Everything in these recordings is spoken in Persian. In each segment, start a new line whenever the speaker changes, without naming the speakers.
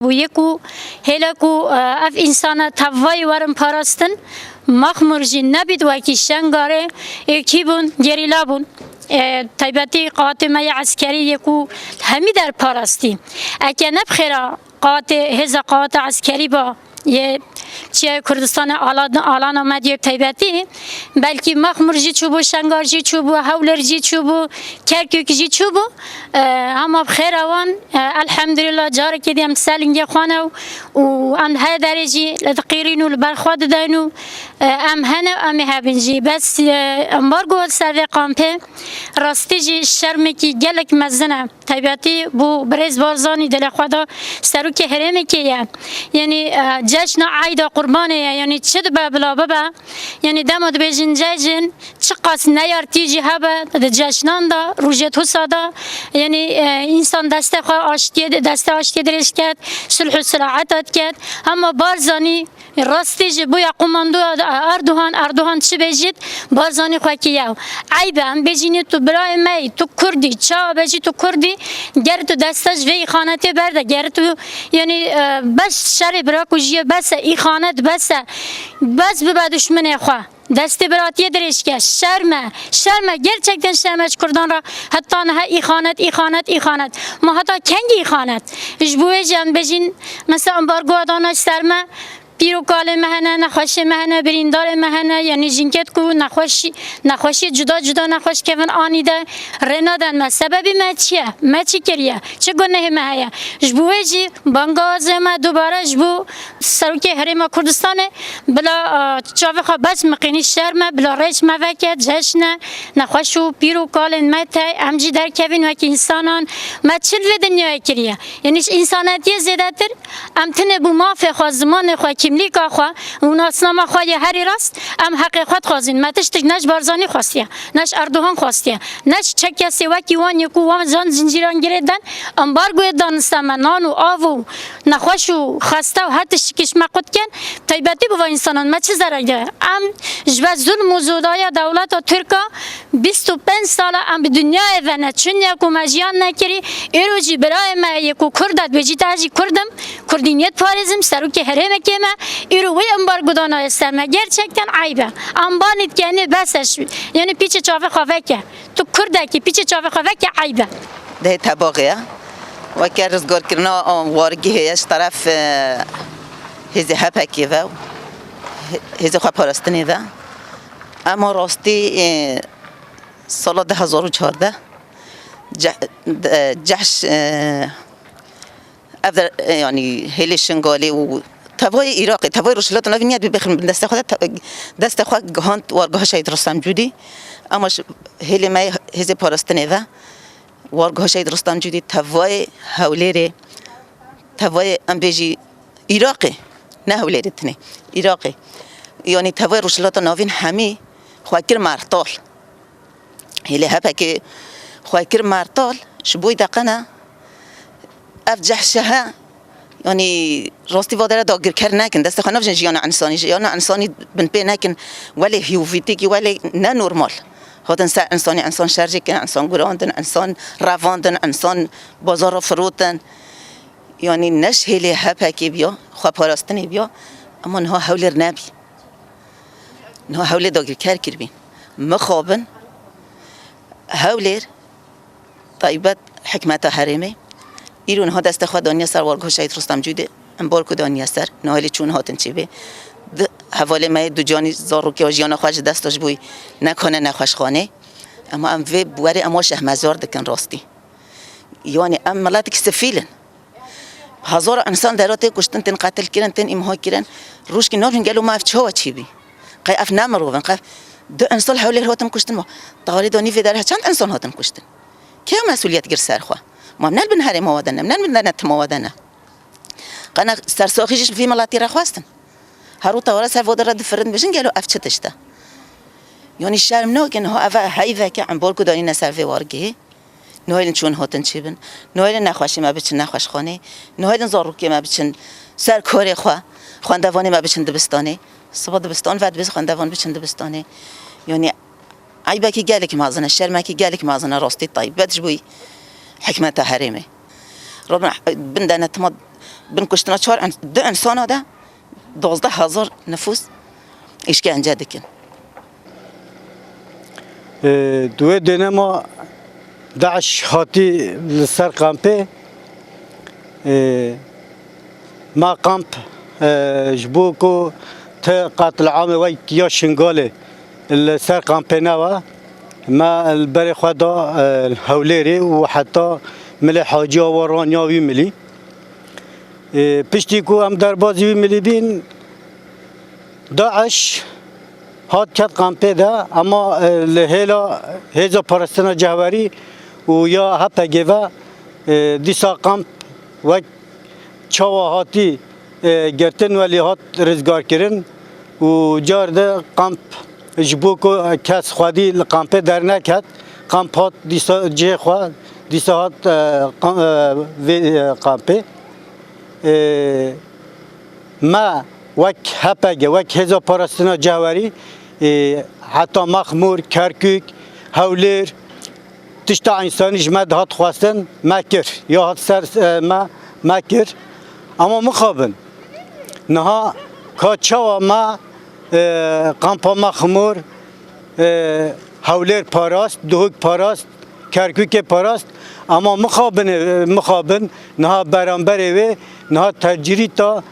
و یکو هلکو اف انسان توای ورم پاراستن مخمرجی نبید و کی شنگاره کی بون گریلا بون تایبتی قاطمه عسکری یکو همی در پاراستی اگه نبخیره قاطع عسکری با یه چیه کردستان آلان آمد یک تایبتی بلکه مخمرجی چوبو شنگارجی چوبو هولرجی چوبو کرکوکجی چوبو اما بخیر اوان الحمدلله جاره که دیم سالنگی خانه و ام های درجی لتقیرینو لبرخواد دینو ام هنه ام هبنجی بس امبارگو سر قامپه راستی جی شرمی کی گلک مزنه تایبتی بو برز بارزانی دل خدا سرو که هرمه که یعنی جشن عید قربانه یعنی چه بلا بابا یعنی دماد بیجن جشن چه قاس نیار تیجی هبه جشنان دا روزت حسادا یعنی انسان دست آشتی درش کرد صلح و صلاحات کرد اما بارزانی راستی جی بویا قماندو اردوغان چه بیجید بارزانی خواه که یاو عیبه هم بیجینی تو برای می تو کردی چا بیجی تو کردی گر تو دستش وی خانته برده گر تو یعنی بس شر برا کجیه بس ای خانت بس به دشمن خواه دستی براتی درش که شرمه gerçekten شرمش کردان را حتی نه ای خانت ما حتی کنگی ای خانت جبوه جان بجین مثلا امبارگو آدانش سرمه پیرو کال مهنه نخوشی مهنه بریندار مهنه یعنی جنکت کو نخوشی جدا نخوش کون آنیده رنادن ما سببی ما چیه ما چی کریه چه گناه ما هیا جبوه جی بانگاز ما دوباره جبو سروک حریم کردستانه بلا چاوه خواه بس مقینی شرمه بلا ریش موکت جشنه نخوشو پیرو کال ما تای امجی در کبین وکی انسانان ما چل و دنیای کریه یعنی انسانیتی زیده تر امتنه بو مافه خواه زمان خواه لیکا خوا اون اسنامه خوای هری راست ام حقیقت خوازین متشتک نش بارزانی خواستیه نش اردوغان خواستیه نش چه کسی وکی وان یکو وان زنجیران گریدن امبارگو دانستم نان و آب و نخوش و خسته و حتی شکش مقود کن تایبتی بوا انسانان ما چه زرگه ام جبه ظلم و زودای دولت و ترکا 25 ساله ام به دنیای ونه چون یکو مجیان نکری ایروجی برای ما یکو کردت بجی تاجی کردینیت پارزم سرو که حرمه که ما ایروی امبارگو دانای استرمه gerçekten عیبه امبانید که یعنی بسش یعنی پیچ چاوه خواه که تو کرده که پیچ چاوه خواه که عیبه
ده تباقیه و که رزگار کرنا وارگی هیش طرف هزی هپکی و هزی خواه پرستنی و اما راستی سال 2014 جحش افضل يعني هيلي الشنغالي وتبغي عراقي تبغي رشلات أنا فيني بخل دست خود جهانت وارجها شيء رستم جودي أماش هيلي ما هزي باراستني ذا وارجها شيء رستم جودي تبغي هوليري تبغي أم بيجي عراقي نه هوليري تني عراقي يعني تبغي رشلات أنا فين همي خواكر مرتال هيلي هبكي خواكر مرتال شبوي دقنا افجح شها يعني راستي وادر داغر كر نكن دست خنا بجن جيانا انساني بن بي نكن ولا هيوفيتيكي ولا نا نورمال هذا انسان شرجي انسان غراندن انسان رواندن انسان بازار فروتن يعني نش هلي هبكي بيا خو پاراستني بيا اما نه هولر نبي نه هول داغر كر كربين مخابن هولر طيبت حكمت حريمه ایرون ها دست خود دنیا سر وارگاه شهید رستم جوده انبار کو دنیا سر نهالی چون هاتن چی به حواله ما دو جانی زارو که آجیانا خواهش دستش بوی نکنه نخوش خانه اما ام وی بواره اما شه مزار دکن راستی یعنی ام ملاتک سفیلن هزار انسان دراته کشتن تن قتل کردن تن امها کردن روش که نابن گلو ما افچه چی بی قیف نمروون قیف دو انسان حوله هاتم کشتن ما طوری دانی في داره چند انسان هاتم کشتن که مسئولیت گیر سر خواه ما منال بنهاري موادنا منال بنات موادنا قنا سرساخيش في ملاتي رخواستن هروتا ورا سر ودر دفرن بجن قالوا افتشتا يعني الشارم نو كان هو افا هيفا كان عم بولكو داني نسر في وارجي نوهيلن چون هاتن چيبن نوهيلن نخواشي ما بچن نخوش خانه نوهيلن زاروكي ما بچن سر كوري خواندواني ما بچن دبستاني صبح دبستان ود بس خواندوان بچن دبستاني يعني عيبكي قالك مازن الشرمكي قالك مازن راستي طيب بدش بوي حكمة حريمه ربنا بندنا تمد بن کشتنا دو انسان ده 12,000 نفوس اشکنجه دکن.
دوی دنه ما داعش هاتی لسر قامپه ما قامپ جبو کو تا قاتل عام وی یا شنگاله لسر قامپه نوا ما البری خدا هولیری و حتی ملی حاجی آورانیا وی ملی پشتی کو هم در بازی وی ملی بین داعش هات کت قامپه ده اما لهلا هیزا پرستنا جهوری و یا هپا گیوه دیسا قامپ و چاوا هاتی گرتن ولی هات رزگار کرن و جار ده قامپ جبو کو کس خوادی قامپه در نکد قامپ هات دیسا جه خواد دیسا هات قامپه ما وک هپگه وک هزا پرستنا جهوری حتی مخمور کرکوک هولیر تشتا انسانی جمد هات خواستن مکر یا هات سر مکر اما مخابن نها که چوا ما قامپا مخمور هولیر پاراست دهوک پاراست کرکوک پاراست اما مخابن نها برانبره و نها تجری تا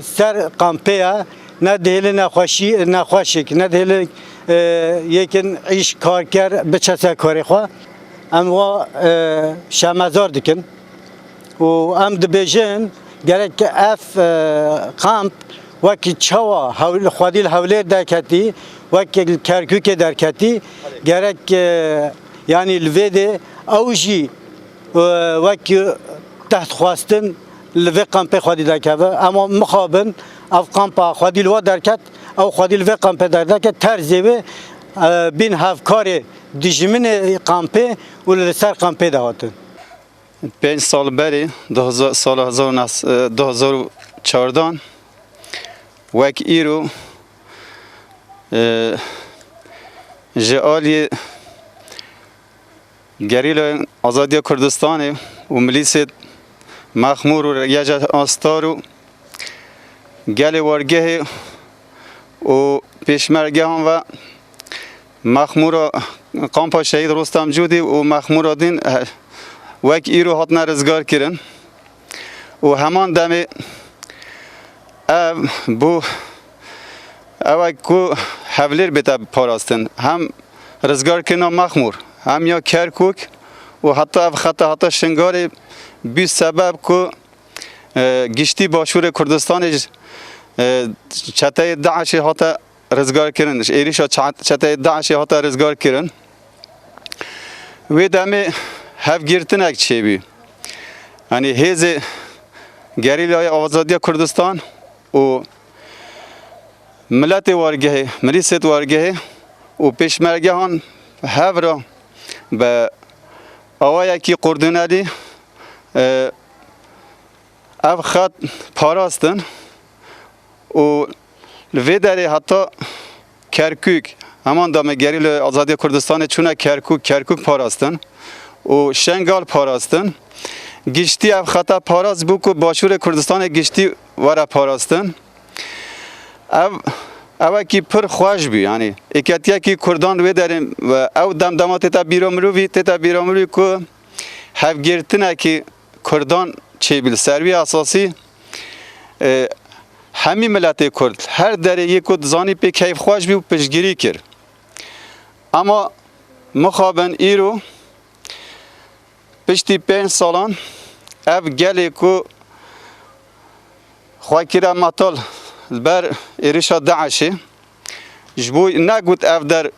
سر قامپه نه دهل نخوشی نه دهل یکن ایش کار کر بچسه کاری خواه اما شمزار دکن و ام دبیجن گرک اف قامپ وکی چوا خوادیل حوله درکتی وکی کرکوک درکتی گرک یعنی الویده اوجی وکی تحت خواستن لوی قامپ خوادی درکته اما مخابن اف قامپ خوادی لوا درکت او خوادی لوی قامپ درکت ترزیه بین هفکار دیجمن قامپ و لسر قامپ دهاتن
5 سال بری سال 2014 وک ایرو جعالی گریلا آزادی کردستان و ملیست مخمور و یجا آستارو گل وارگه و پیشمرگه هم و مخمور قامپا شهید رستم جودی و مخمور دین وک ایرو هات نرزگار کرن و همان دمی بو اوک کو حولیر بیتا پاراستن هم رزگار کنا مخمور هم یا کرکوک و حتی حتی شنگاری بی سبب که گشتی باشور کردستان چته داعش هاتا رزگار کردن ایریشا چته داعش هاتا رزگار کردن و دمی هفگیرتنک چی بی یعنی هیز گریلای آزادی کردستان و ملت وارگه ملیست وارگه و پیشمرگه هان هفرا به آوایی که قردنالی اف خط پاراستن و لوی داری حتی کرکوک همان دامه گریل آزادی کردستان چونه کرکوک پاراستن و شنگال پاراستن گشتی اف خطا پاراست بو که باشور کردستان گشتی وره پاراستن اوه کی پر خوش بی یعنی اکتیا کی کردان وی داریم و او دمدمات تا بیرامروی که هفگیرتنه که کردان چه بیل سروی اساسی همی ملت کرد هر دره یک زانی پی کیف خوش بی و پشگیری کرد اما مخابن ایرو پشتی 5 سالان اف گلی که خواهی مطال بر ایریشا داعشی جبوی نگود اف در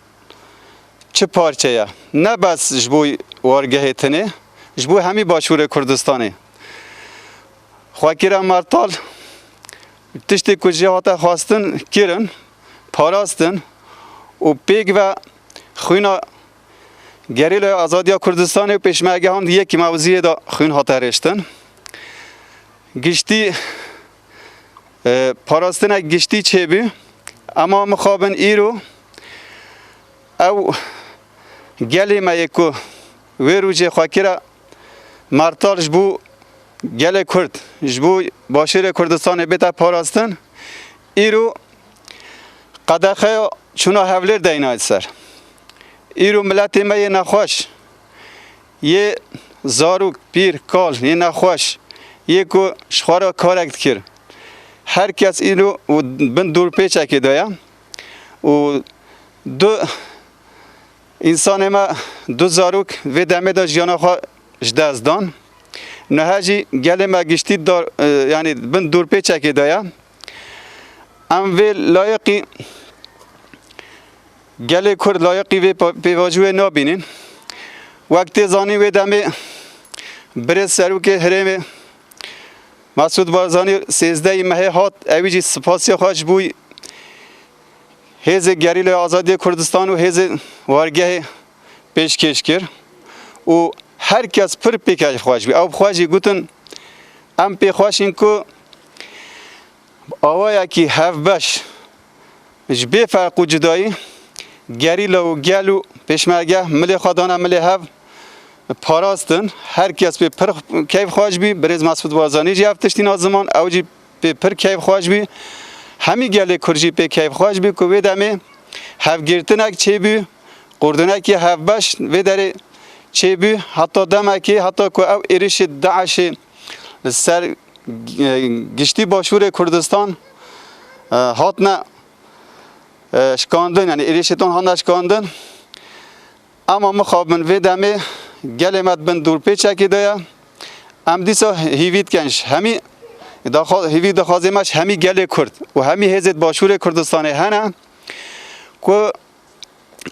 چه پارچه یا نه بس جبوی وارگه تنه جبوی همی باشور کردستانی خواهی مرتال تشتی کجی هاتا خواستن کرن پاراستن و پیگ و خوینا گریل آزادی کردستان و پیشمرگه هم یکی موضوع دا خوین هاتا رشتن گشتی پاراستن گشتی چه بی اما مخابن ایرو او گلی ما یکو ویروجه خواهی مرتالش بو گل کرد جبو باشور کردستان بیتا پاراستن ایرو قدخه چونا هولر دیناید سر ایرو ملت ما یه نخوش یه زاروک پیر کال یه نخوش یه کو شخوارا کارکت کرد هر کس ایرو بن دور پیچه که دایا و دو انسان ما دو زاروک و دمه دا جیانا خواه جدازدان نهاجی گله ما گشتی دار یعنی بن دور پیچه که دایا ام وی لایقی گله کرد لایقی وی پیواجوه نابینین وقتی زانی وی دمه برز سروک هرم مسعود بارزانی 13 ماه هات اویجی سپاسی خواهش بوی هیز گریل آزادی کردستان و هیز وارگه پیشکش کرد و هر کس پر پیکش خواهش بی او خواهشی گوتن ام پی خواهشین که آوایا کی هف بش جبه فرق و جدایی گریل و گل و پیشمرگه ملی خدانه ملی هف پاراستن هر کس به پر کیف خواهش بی برز مسعود بارزانی جی افتشتین از زمان او جی به پر کیف خواهش بی همی گله کرجی به کیف خواهش بی که ویدمه هف گرتنک چه بی قردنک هف بش ویدره چه بی حتی دمکی حتی که او ایرش داعش سر گشتی باشور کردستان هاتنا شکاندن یعنی ایرشتون هانا شکاندن اما مخابن ویدمه گله مد بن دور پیچه که دایا ام دیسا هیوید کنش همی هیوید دخوازمش همی گله کرد و همی هزت باشور کردستان هنه که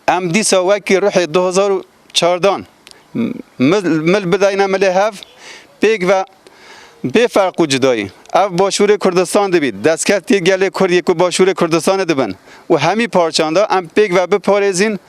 ام دیسا وکی روح 2014 مل بداینا ملی هف پیگ و به فرق و جدایی او باشور کردستان دبید دستکتی گله کرد یک باشور کردستان دبن و همی پارچانده ام پیگ و بپارزین